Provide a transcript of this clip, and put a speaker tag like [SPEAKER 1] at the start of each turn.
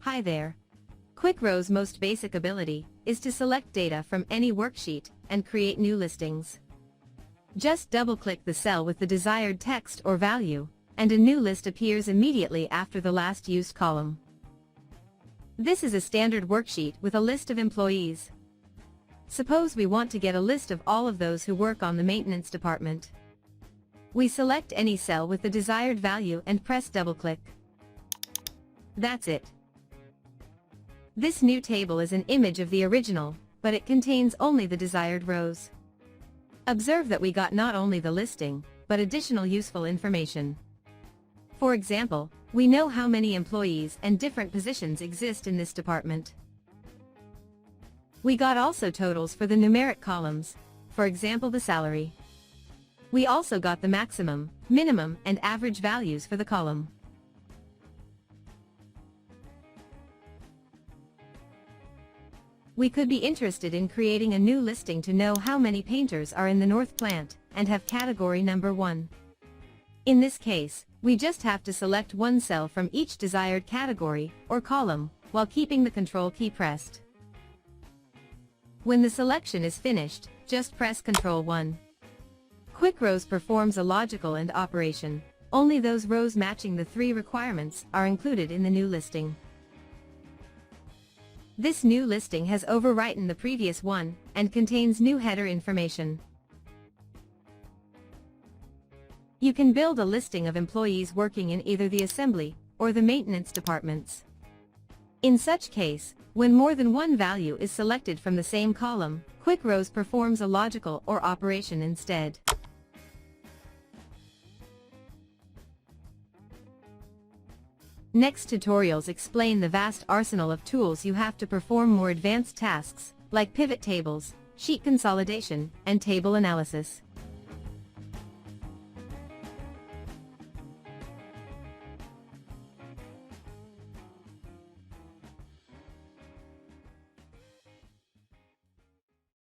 [SPEAKER 1] Hi there. QuickRows' most basic ability is to select data from any worksheet and create new listings. Just double-click the cell with the desired text or value, and a new list appears immediately after the last used column. This is a standard worksheet with a list of employees. Suppose we want to get a list of all of those who work on the maintenance department. We select any cell with the desired value and press double-click. That's it. This new table is an image of the original, but it contains only the desired rows. Observe that we got not only the listing, but additional useful information. For example, we know how many employees and different positions exist in this department. We got also totals for the numeric columns, for example the salary. We also got the maximum, minimum, and average values for the column. We could be interested in creating a new listing to know how many painters are in the North Plant, and have category number 1. In this case, we just have to select one cell from each desired category, or column, while keeping the Control key pressed. When the selection is finished, just press Ctrl 1. QuickRows performs a logical and operation. Only those rows matching the 3 requirements are included in the new listing. This new listing has overwritten the previous one, and contains new header information. You can build a listing of employees working in either the assembly, or the maintenance departments. In such case, when more than one value is selected from the same column, QuickRows performs a logical or operation instead. Next tutorials explain the vast arsenal of tools you have to perform more advanced tasks, like pivot tables, sheet consolidation, and table analysis.